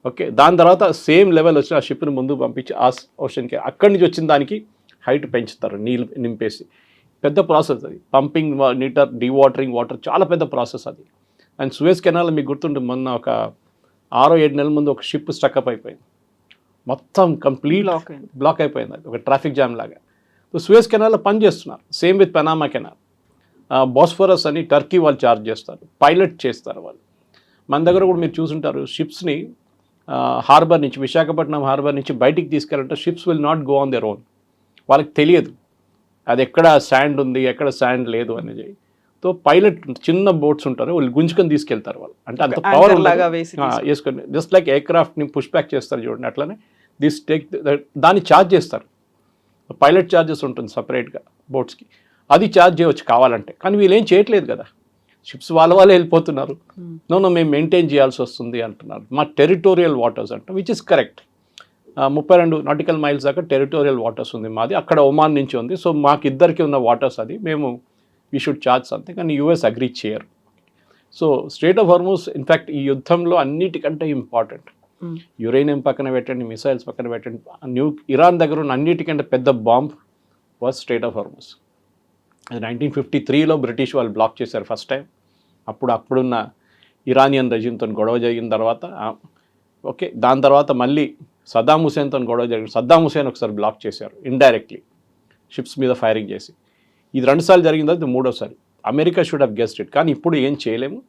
ఓకే, దాని తర్వాత సేమ్ లెవెల్ వచ్చి ఆ షిప్ని ముందు పంపించి ఆ ఓషన్కి అక్కడి నుంచి వచ్చిన దానికి హైట్ పెంచుతారు నీళ్ళు నింపేసి. పెద్ద ప్రాసెస్ అది. పంపింగ్ నీటర్, డీవాటరింగ్ వాటర్, చాలా పెద్ద ప్రాసెస్ అది. అండ్ సూయజ్ కెనాల్ మీకు గుర్తుంటుంది, మొన్న ఒక 6-7 నెలల ముందు ఒక షిప్ స్టక్అప్ అయిపోయింది, మొత్తం కంప్లీట్ బ్లాక్ అయిపోయింది. అది ఒక ట్రాఫిక్ జామ్ లాగా. సో సూయజ్ కెనాల్లో పని చేస్తున్నారు. Same with Panama canal. Bosphorus అని టర్కీ వాళ్ళు ఛార్జ్ చేస్తారు, పైలట్ చేస్తారు వాళ్ళు. మన దగ్గర కూడా మీరు చూసుంటారు, షిప్స్ని హార్బర్ నుంచి, విశాఖపట్నం హార్బర్ నుంచి బయటికి తీసుకెళ్ళాలంటే ships will not go on their own. వాళ్ళకి తెలియదు అది ఎక్కడ శాండ్ ఉంది, ఎక్కడ శాండ్ లేదు అనేది. సో పైలట్ చిన్న బోట్స్ ఉంటారు, వాళ్ళు గుంజుకొని తీసుకెళ్తారు వాళ్ళు. అంటే అంత పవర్ వేసుకొని, జస్ట్ లైక్ ఎయిర్క్రాఫ్ట్ని పుష్ బ్యాక్ చేస్తారు చూడండి, అట్లనే దిస్ టేక్ దాన్ని ఛార్జ్ చేస్తారు. పైలట్ ఛార్జెస్ ఉంటుంది సపరేట్గా బోట్స్కి, అది ఛార్జ్ చేయవచ్చు కావాలంటే. కానీ వీళ్ళు ఏం చేయట్లేదు కదా, షిప్స్ వాళ్ళే వెళ్ళిపోతున్నారు. నో మేము మెయింటైన్ చేయాల్సి వస్తుంది అంటున్నారు. మా టెరిటోరియల్ వాటర్స్ అంట, which is correct. 32 nautical miles దాకా టెరిటోరియల్ వాటర్స్ ఉంది మాది, అక్కడ ఒమాన్ నుంచి ఉంది. సో మాకు ఇద్దరికి ఉన్న వాటర్స్ అది, మేము వీ షుడ్ ఛార్జ్ సంథింగ్. కానీ యూఎస్ అగ్రీ చేయరు. సో స్ట్రెయిట్ ఆఫ్ హార్మజ్ ఇన్ఫ్యాక్ట్ ఈ యుద్ధంలో అన్నిటికంటే ఇంపార్టెంట్. యురేనియం పక్కన పెట్టండి, మిసైల్స్ పక్కన పెట్టండి, ఇరాన్ దగ్గర ఉన్న అన్నిటికంటే పెద్ద బాంబ్ వాజ్ స్ట్రెయిట్ ఆఫ్ హార్మజ్. అది 1953లో బ్రిటిష్ వాళ్ళు బ్లాక్ చేశారు ఫస్ట్ టైం. అప్పుడున్న ఇరానియన్ రెజిమ్తో గొడవ జరిగిన తర్వాత, ఓకే, దాని తర్వాత మళ్ళీ సద్దాం హుసేన్తో గొడవ జరిగింది. సద్దాం హుసేన్ ఒకసారి బ్లాక్ చేశారు ఇండైరెక్ట్లీ, షిప్స్ మీద ఫైరింగ్ చేసి. ఇది 2 సార్లు జరిగింది, అది 3వసారి. America should have guessed it. కానీ ఇప్పుడు ఏం చేయలేము.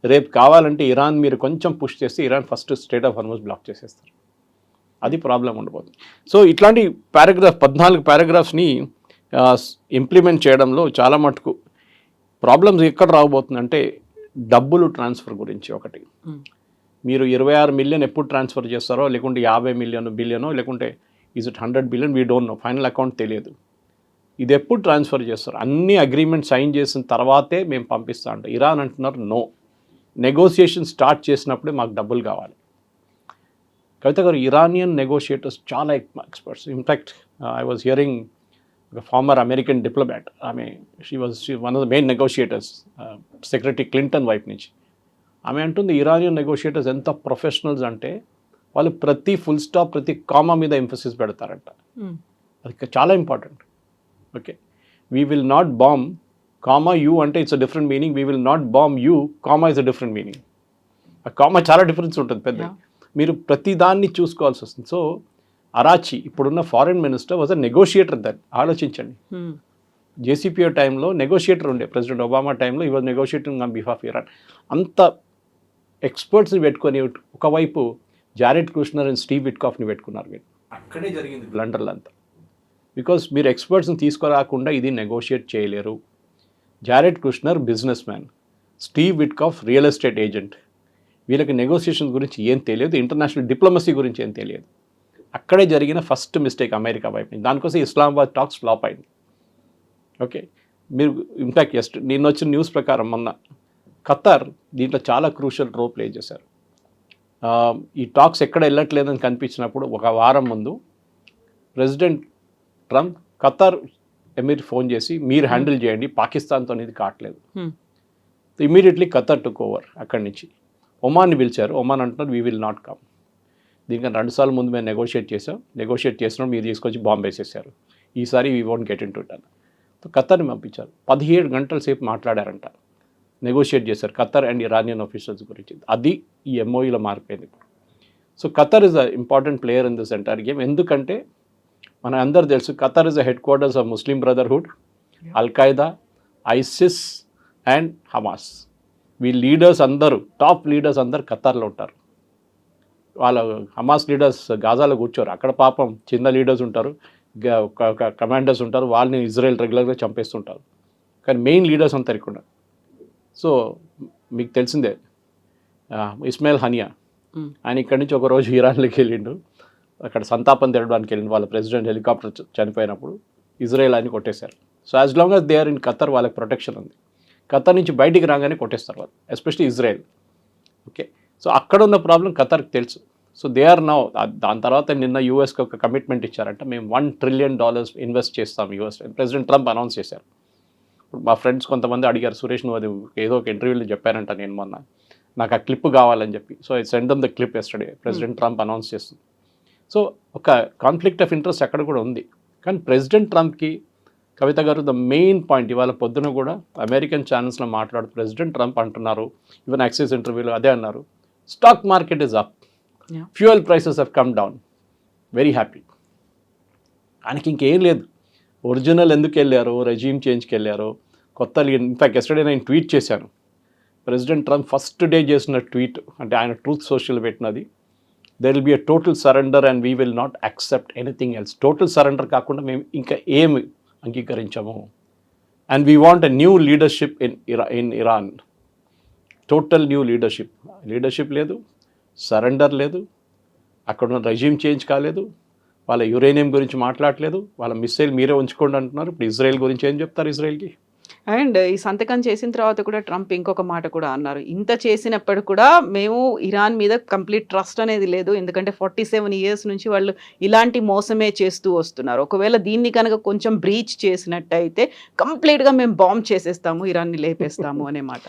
రేపు కావాలంటే ఇరాన్ మీరు కొంచెం పుష్ చేస్తే Iran first strait of Hormuz block చేసేస్తారు. అది ప్రాబ్లం ఉండబోతుంది. సో ఇట్లాంటి 14 పారాగ్రాఫ్స్ని ఇంప్లిమెంట్ చేయడంలో చాలా మటుకు ప్రాబ్లమ్స్ ఎక్కడ రాబోతుందంటే డబ్బులు ట్రాన్స్ఫర్ గురించి. ఒకటి, మీరు 26 మిలియన్ ఎప్పుడు ట్రాన్స్ఫర్ చేస్తారో, లేకుంటే 50 మిలియన్ బిలియనో, లేకుంటే is it 100 billion, we don't know, final account తెలియదు. ఇది ఎప్పుడు ట్రాన్స్ఫర్ చేస్తారు? అన్ని అగ్రిమెంట్ సైన్ చేసిన తర్వాతే మేము పంపిస్తా అంట. ఇరాన్ అంటున్నారు నో, నెగోసియేషన్ స్టార్ట్ చేసినప్పుడే మాకు డబ్బులు కావాలి. కవిత గారు, ఇరానియన్ నెగోషియేటర్స్ చాలా experts. In fact I was hearing ఒక ఫార్మర్ అమెరికన్ డిప్లొమాట్, ఆమె she one of the main negotiators, secretary Clinton వైపు నుంచి. ఆమె అంటుంది ఇరానియన్ నెగోషియేటర్స్ ఎంత ప్రొఫెషనల్స్ అంటే వాళ్ళు ప్రతి ఫుల్ స్టాప్, ప్రతి కామా మీద ఎంఫసిస్ పెడతారంట. అది చాలా important. Okay, we will not bomb, comma you అంటే it's a different meaning, we will not bomb you, comma is a different meaning. ఆ కామా చాలా డిఫరెన్స్ ఉంటుంది పెద్ద. మీరు ప్రతి దాన్ని చూసుకోవాల్సి వస్తుంది. సో అరాచి ఇప్పుడున్న foreign minister was a negotiator. దాన్ని ఆలోచించండి. జేసీపీఓ టైంలో నెగోషియేటర్ ఉండే, ప్రెసిడెంట్ ఒబామా టైంలో ఈ was negotiating on behalf Iran. అంత ఎక్స్పర్ట్స్ని పెట్టుకొని ఒకవైపు జారెడ్ కుష్నర్ అండ్ స్టీవ్ విట్కాఫ్ని పెట్టుకున్నారు. మీరు అక్కడే జరిగింది బ్లండర్లు అంతా. బికాస్ మీరు ఎక్స్పర్ట్స్ని తీసుకురాకుండా ఇది నెగోషియేట్ చేయలేరు. Jared Kushner business man, Steve Witkoff real estate agent. వీళ్ళకి నెగోషియేషన్ గురించి ఏం తెలియదు, ఇంటర్నేషనల్ డిప్లొమసీ గురించి ఏం తెలియదు. అక్కడే జరిగిన ఫస్ట్ మిస్టేక్ అమెరికా వైపు నుంచి. దానికోసం ఇస్లామాబాద్ టాక్స్ ఫ్లాప్ అయింది. ఓకే, మీరు ఇన్ఫ్యాక్ట్ నిన్న వచ్చిన న్యూస్ ప్రకారం మొన్న ఖతార్ దీంట్లో చాలా క్రూషియల్ రోల్ ప్లే చేశారు. ఈ టాక్స్ ఎక్కడ వెళ్ళట్లేదని కనిపించినప్పుడు ఒక వారం ముందు president Trump Qatar emir phone చేసి మీరు హ్యాండిల్ చేయండి, పాకిస్తాన్తో అనేది కావట్లేదు. Immediately Qatar took over. అక్కడి నుంచి ఒమాన్ని పిలిచారు. ఒమాన్ అంటున్నారు వీ విల్ నాట్ కమ్. దీనికన్నా 2 సార్లు ముందు మేము నెగోషియేట్ చేసినప్పుడు మీరు తీసుకొచ్చి బాంబు వేసేసారు, ఈసారి we won't get in to it అని. ఖతార్ని పంపించారు. 17 గంటల సేపు మాట్లాడారంట, నెగోషియేట్ చేశారు ఖతార్ అండ్ ఇరానియన్ ఆఫీషియల్స్ గురించి. అది ఈ ఎంఓఈలో మారిపోయింది ఇప్పుడు. So Qatar is a important player in this entire game. ఎందుకంటే మన అందరు తెలుసు Qatar is the head quarters of Muslim Brotherhood, Al-Qaeda, ISIS and Hamas. We leaders అందరూ, టాప్ లీడర్స్ అందరు ఖతార్లో ఉంటారు. వాళ్ళ హమాస్ లీడర్స్ గాజాలో కూర్చోరు, అక్కడ పాపం చిన్న లీడర్స్ ఉంటారు, కమాండర్స్ ఉంటారు, వాళ్ళని ఇజ్రాయెల్ రెగ్యులర్గా చంపేస్తుంటారు. కానీ మెయిన్ లీడర్స్ అంతా ఇక్కడ. సో మీకు తెలిసిందే ఇస్మాయిల్ హనియా, ఆయన ఇక్కడి నుంచి ఒకరోజు ఇరాన్లోకి వెళ్ళిండు. అక్కడ సంతాపం తెలడానికి వెళ్ళిన వాళ్ళ ప్రెసిడెంట్ హెలికాప్టర్ చనిపోయినప్పుడు ఇజ్రాయెల్ అని కొట్టేశారు. So as long as they are in Qatar వాళ్ళకి ప్రొటెక్షన్ ఉంది. ఖతర్ నుంచి బయటికి రాగానే కొట్టేస్తారు వాళ్ళు, ఎస్పెషలీ ఇజ్రాయెల్. ఓకే, సో అక్కడ ఉన్న ప్రాబ్లం ఖతర్కి తెలుసు. సో దే ఆర్ నౌ, దాని తర్వాత నిన్న యూఎస్కి ఒక కమిట్మెంట్ ఇచ్చారంట, మేము $1 trillion ఇన్వెస్ట్ చేస్తాం యూఎస్. ప్రెసిడెంట్ ట్రంప్ అనౌన్స్ చేశారు. ఇప్పుడు మా ఫ్రెండ్స్ కొంతమంది అడిగారు, సురేష్ నువ్వు అది ఏదో ఒక ఇంటర్వ్యూలో చెప్పారంట నేను మొన్న, నాకు ఆ క్లిప్ కావాలని చెప్పి. So I send them the clip yesterday, president Trump announce చేస్తుంది. సో ఒక కాన్ఫ్లిక్ట్ ఆఫ్ ఇంట్రెస్ట్ అక్కడ కూడా ఉంది. కానీ ప్రెసిడెంట్ ట్రంప్కి, కవిత గారు, ద మెయిన్ పాయింట్ ఇవాళ పొద్దున కూడా అమెరికన్ ఛానల్స్లో మాట్లాడుతూ ప్రెసిడెంట్ ట్రంప్ అంటున్నారు, ఈవెన్ యాక్సిస్ ఇంటర్వ్యూలో అదే అన్నారు, stock market is up, fuel prices have come down, very happy. ఆయనకి ఇంకేం లేదు. ఒరిజినల్ ఎందుకు వెళ్ళారు, రెజ్యూమ్ చేంజ్కి వెళ్ళారు, కొత్త. ఇన్ఫాక్ట్ ఎస్టర్డే నేను ట్వీట్ చేశాను, ప్రెసిడెంట్ ట్రంప్ ఫస్ట్ డే చేసిన ట్వీట్, అంటే ఆయన ట్రూత్ సోషల్ పెట్టినది, there will be a total surrender and we will not accept anything else. Total surrender కాకుండా మేము ఇంకా ఏమి అంగీకరించము. And we want a new leadership in Iran. Total new leadership లేదు, సరెండర్ లేదు, అక్కడ ఉన్న రెజ్యూమ్ చేంజ్ కాలేదు, వాళ్ళ యురేనియం గురించి మాట్లాడలేదు, వాళ్ళ మిస్సైల్ మీరే ఉంచుకోండి అంటున్నారు. ఇప్పుడు ఇజ్రాయెల్ గురించి ఏం చెప్తారు ఇజ్రాయెల్కి? అండ్ ఈ సంతకం చేసిన తర్వాత కూడా ట్రంప్ ఇంకొక మాట కూడా అన్నారు, ఇంత చేసినప్పుడు కూడా మేము ఇరాన్ మీద కంప్లీట్ ట్రస్ట్ అనేది లేదు, ఎందుకంటే 47 years నుంచి వాళ్ళు ఇలాంటి మోసమే చేస్తూ వస్తున్నారు, ఒకవేళ దీన్ని కనుక కొంచెం బ్రీచ్ చేసినట్టయితే కంప్లీట్గా మేము బాంబ్ చేసేస్తాము, ఇరాన్ని లేపేస్తాము అనే మాట.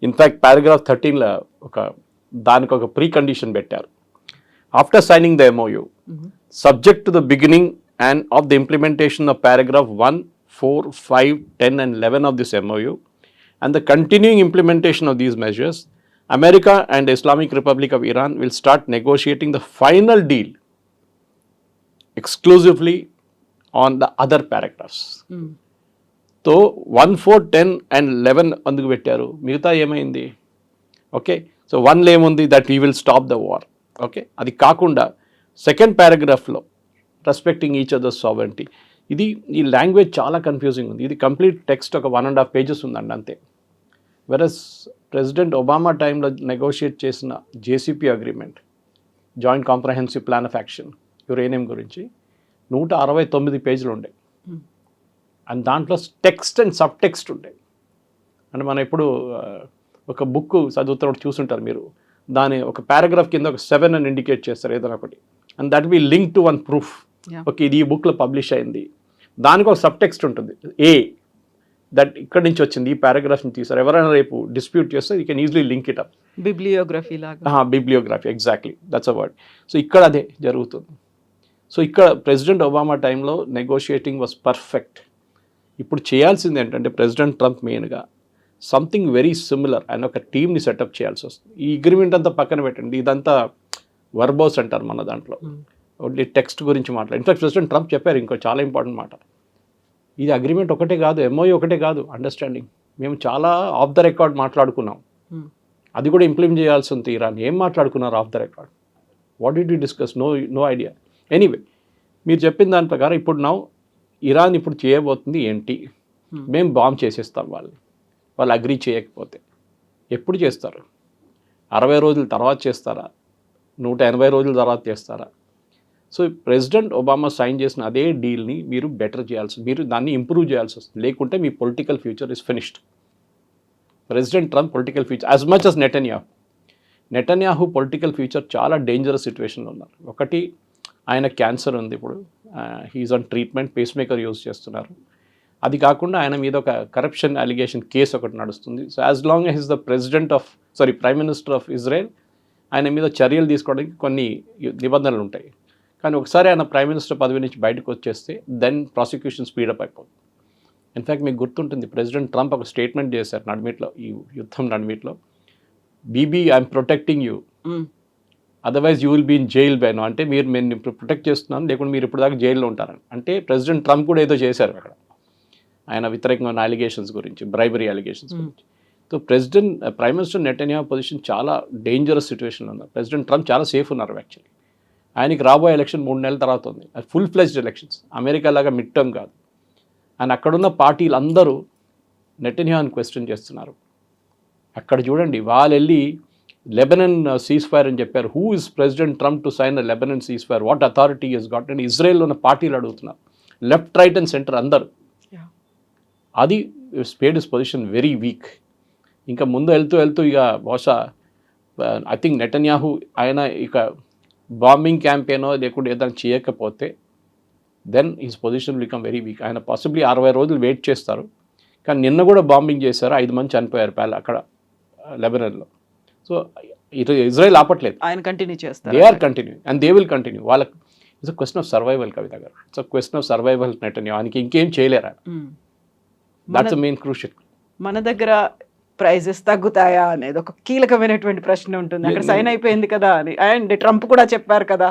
ఇన్ఫ్యాక్ట్ పారాగ్రాఫ్ 13లో దానికి ఒక ప్రీ కండిషన్ పెట్టారు. After signing the MOU, subject to the beginning and of the implementation of paragraph 1, 4, 5, 10 and 11 of this MOU and the continuing implementation of these measures, America and the Islamic Republic of Iran will start negotiating the final deal exclusively on the other paragraphs. So 1, 4, 10 and 11 అందుకు పెట్టారు, మిగతా ఏమైంది? Okay, so 1లో ఏముంది, that we will stop the war. Okay, అది కాకుండా second పారాగ్రాఫ్లో respecting each other sovereignty, ఇది ఈ లాంగ్వేజ్ చాలా కన్ఫ్యూజింగ్ ఉంది. ఇది కంప్లీట్ టెక్స్ట్ ఒక 1.5 pages ఉందండి అంతే. వెరస్ ప్రెసిడెంట్ ఒబామా టైంలో నెగోషియేట్ చేసిన JCP agreement, joint comprehensive plan of action, uranium గురించి 169 pages ఉండే. అండ్ దాంట్లో టెక్స్ట్ అండ్ సబ్ టెక్స్ట్ ఉంటాయి. అంటే మనం ఇప్పుడు ఒక బుక్ చదువుతున్నప్పుడు చూసుంటారు మీరు, దాని ఒక పారాగ్రాఫ్ కింద ఒక 7 అని ఇండికేట్ చేస్తారు ఏదైనా ఒకటి, and that will link to one proof. Okay, ఇది ఈ బుక్లో పబ్లిష్ అయింది, దానికి ఒక సబ్ టెక్స్ట్ ఉంటుంది, దట్ ఇక్కడి నుంచి వచ్చింది, ఈ పారాగ్రాఫ్ నుంచి తీసారు. ఎవరైనా రేపు డిస్ప్యూట్ చేస్తే you can easily link it up. Bibliography లాగా. Bibliography, exactly, that's a word. So ఇక్కడ అదే జరుగుతుంది. సో ఇక్కడ ప్రెసిడెంట్ ఒబామా టైంలో నెగోషియేటింగ్ వాజ్ పర్ఫెక్ట్. ఇప్పుడు చేయాల్సింది ఏంటంటే ప్రెసిడెంట్ ట్రంప్ మెయిన్గా సంథింగ్ వెరీ సిమిలర్ ఆయన ఒక టీమ్ని సెటప్ చేయాల్సి వస్తుంది. ఈ అగ్రిమెంట్ అంతా పక్కన పెట్టండి, ఇదంతా వర్బోస్ అంటారు మన దాంట్లో, ఓన్లీ టెక్స్ట్ గురించి మాట్లాడు. ఇన్ఫాక్ట్ ప్రెసిడెంట్ ట్రంప్ చెప్పారు ఇంకో చాలా ఇంపార్టెంట్ మాట, ఇది అగ్రిమెంట్ ఒకటే కాదు, MOU ఒకటే కాదు, అండర్స్టాండింగ్, మేము చాలా ఆఫ్ ద రికార్డ్ మాట్లాడుకున్నాం, అది కూడా ఇంప్లిమెంట్ చేయాల్సి ఉంది. ఇరాన్ ఏం మాట్లాడుకున్నారు off the record, what did you discuss, no idea. Anyway, మీరు చెప్పిన దాని ప్రకారం ఇప్పుడు ఇరాన్ ఇప్పుడు చేయబోతుంది ఏంటి, మేము బాంబ్ చేసేస్తాం వాళ్ళు అగ్రీ చేయకపోతే. ఎప్పుడు చేస్తారు? 60 రోజుల తర్వాత చేస్తారా, 180 రోజుల తర్వాత చేస్తారా? సో ప్రెసిడెంట్ ఒబామా సైన్ చేసిన అదే డీల్ని మీరు బెటర్ మీరు దాన్ని ఇంప్రూవ్ చేయాల్సి వస్తుంది, లేకుంటే మీ political future is finished. President Trump political future as much as Netanyahu political future చాలా డేంజరస్ సిచ్యువేషన్లో ఉన్నారు. ఒకటి, ఆయన క్యాన్సర్ ఉంది, ఇప్పుడు he's on treatment, pacemaker use చేస్తున్నారు. అది కాకుండా ఆయన మీద ఒక కరప్షన్ అలిగేషన్ కేసు ఒకటి నడుస్తుంది. So as long as the prime minister of Israel, ఆయన మీద చర్యలు తీసుకోవడానికి కొన్ని నిబంధనలు ఉంటాయి. కానీ ఒకసారి ఆయన ప్రైమ్ మినిస్టర్ పదవి నుంచి బయటకు వచ్చేస్తే దెన్ ప్రాసిక్యూషన్ స్పీడప్ అయిపోతుంది. ఇన్ఫ్యాక్ట్ మీకు గుర్తుంటుంది, ప్రెసిడెంట్ ట్రంప్ ఒక స్టేట్మెంట్ చేశారు ఈ యుద్ధం నడిమిట్లో, Bibi I'm protecting you, otherwise you will be in jail by now. అంటే నేను ఇప్పుడు ప్రొటెక్ట్ చేస్తున్నాను, లేకుంటే మీరు ఇప్పుడు దాకా జైల్లో ఉంటారని. అంటే ప్రెసిడెంట్ ట్రంప్ కూడా ఏదో చేశారు అక్కడ, ఆయన వ్యతిరేకంగా ఉన్న అలిగేషన్స్ గురించి, బ్రైబరీ అలిగేషన్స్ గురించి. So prime minister Netanyahu position చాలా డేంజరస్ సిచ్యువేషన్లో ఉన్నారు. ప్రెసిడెంట్ ట్రంప్ చాలా సేఫ్ ఉన్నారు యాక్చువల్లీ. ఆయనకి రాబోయే ఎలక్షన్ 3 నెలల తర్వాత ఉంది, అది ఫుల్ ఫ్లెజ్డ్ ఎలక్షన్స్, అమెరికా లాగా మిడ్ టర్మ్ కాదు. అండ్ అక్కడున్న పార్టీలు అందరూ నెటన్యాహుని క్వశ్చన్ చేస్తున్నారు. అక్కడ చూడండి, వాళ్ళు వెళ్ళి లెబనన్ సీజ్ ఫైర్ అని చెప్పారు. Who is president Trump to sign Lebanon cease fire, what authority is got అని ఇజ్రాయెల్లో ఉన్న పార్టీలు అడుగుతున్నారు, లెఫ్ట్ రైట్ అండ్ సెంటర్ అందరు. అది స్పేడ్ ఇస్ పొజిషన్ వెరీ వీక్. ఇంకా ముందు వెళ్తూ ఇక బహుశా ఐ థింక్ నెటన్యాహు ఆయన ఇక బాంబింగ్ క్యాంపెయినో లేకుంటే ఏదైనా చేయకపోతే then his position become very weak. ఆయన పాసిబ్లీ 60 రోజులు వెయిట్ చేస్తారు. కానీ నిన్న కూడా బాంబింగ్ చేశారు, 5 మంది చనిపోయారు అక్కడ లెబనన్లో. సో ఇజ్రాయెల్ ఆపట్లేదు, ఆయన కంటిన్యూ చేస్తారు. They are continue and they will continue. వాళ్ళకి it's a question of survival. Kavitha గారు, it's a question of survival. Netanyahu ఆయనకి ఇంకేం చేయలేరా, దాట్స్ ద మెయిన్ క్రూషియల్. మన దగ్గర ప్రైజెస్ తగ్గుతాయా అనేది ఒక కీలకమైనటువంటి ప్రశ్న ఉంటుంది. అక్కడ సైన్ అయిపోయింది కదా అని, అండ్ ట్రంప్ కూడా చెప్పారు కదా.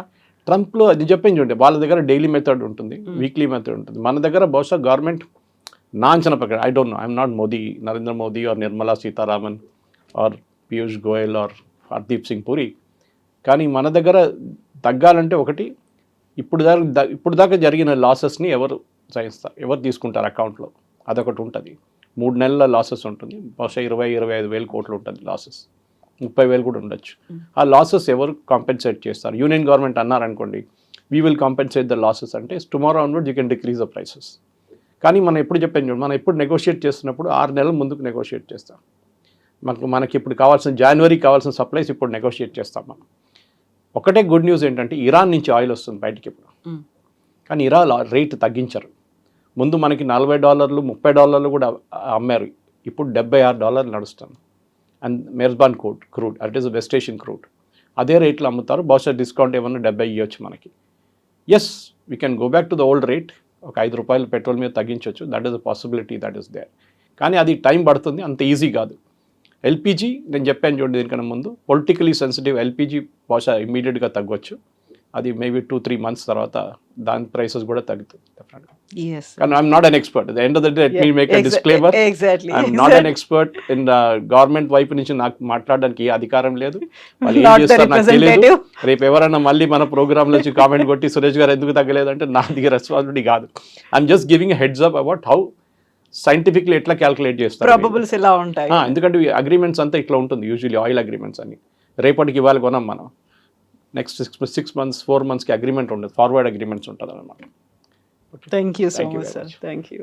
ట్రంప్లో అది చెప్పింది చూడండి, వాళ్ళ దగ్గర డైలీ మెథడ్ ఉంటుంది, వీక్లీ మెథడ్ ఉంటుంది. మన దగ్గర బహుశా గవర్నమెంట్ నా అంచనా ప్రకారం, I don't know, I'm not Modi, Narendra Modi or Nirmala Sitharaman or Piyush Goyal or Hardeep Singh Puri, కానీ మన దగ్గర తగ్గాలంటే ఒకటి, ఇప్పుడు దాకా జరిగిన లాసెస్ని ఎవరు సహిస్తారు, ఎవరు తీసుకుంటారు అకౌంట్లో, అదొకటి ఉంటుంది. 3 నెలల లాసెస్ ఉంటుంది, బహుశా 20-25 వేల కోట్లు ఉంటుంది లాసెస్, 30,000 కూడా ఉండొచ్చు. ఆ లాసెస్ ఎవరు కాంపెన్సేట్ చేస్తారు? యూనియన్ గవర్నమెంట్ అన్నారనుకోండి, we will compensate the losses, అంటే tomorrow onwards you can decrease the prices. కానీ మనం ఎప్పుడు చెప్పాను చూడండి, మనం ఎప్పుడు నెగోషియేట్ చేస్తున్నప్పుడు 6 నెలల ముందుకు నెగోషియేట్ చేస్తాం. మనకి ఇప్పుడు కావాల్సిన జనవరికి కావాల్సిన సప్లైస్ ఇప్పుడు నెగోషియేట్ చేస్తాం మనం. ఒకటే గుడ్ న్యూస్ ఏంటంటే ఇరాన్ నుంచి ఆయిల్ వస్తుంది బయటికి ఇప్పుడు, కానీ ఇరాన్ రేట్ తగ్గించరు. ముందు మనకి $40, $30 కూడా అమ్మారు, ఇప్పుడు $76 నడుస్తుంది. And Murban crude at is West Asian crude అదే రేట్లో అమ్ముతారు. బహుశా డిస్కౌంట్ ఏమన్నా 70 ఇవ్వచ్చు మనకి. Yes, we can go back to the old rate, ఒక ₹5 పెట్రోల్ మీద తగ్గించవచ్చు, that is a possibility, that is there. కానీ అది టైం పడుతుంది, అంత ఈజీ కాదు. ఎల్పిజి నేను చెప్పాను చూడండి దీనికన్నా ముందు, పొలిటికలీ సెన్సిటివ్ ఎల్పిజి బహుశా ఇమీడియట్గా తగ్గొచ్చు. అది మేబీ 2-3 months తర్వాత దాని ప్రైసెస్ కూడా తగ్గుతుంది డెఫినెట్గా. కానీ I'm not an expert. The end of the day let me make a disclaimer, I'm not an expert in government వైపు నుంచి నాకు మాట్లాడడానికి ఏ అధికారం లేదు. వాళ్ళు ఏం చేస్తారు నాకు తెలియదు. రేపు ఎవరైనా మళ్ళీ మన ప్రోగ్రామ్ నుంచి కామెంట్ కొట్టి సురేష్ గారు ఎందుకు తగ్గలేదు అంటే నాది రెస్పాన్సిబిలిటీ కాదు. I'm just giving a heads up about how scientifically ఎట్లా క్యాల్కులేట్ చేస్తారు, ప్రాబబుల్స్ ఎలా ఉంటాయి. ఎందుకంటే అగ్రిమెంట్స్ అంతా ఇట్లా ఉంటుంది యూజువల్లీ, ఆయిల్ అగ్రిమెంట్స్ అన్ని. రేపటికి ఇవాళ కొనం మనం, నెక్స్ట్ 6 months 4 monthsకి అగ్రిమెంట్ ఉండదు, ఫార్వర్డ్ అగ్రిమెంట్స్ ఉంటుంది అన్నమాట. Thank you so much sir, thank you.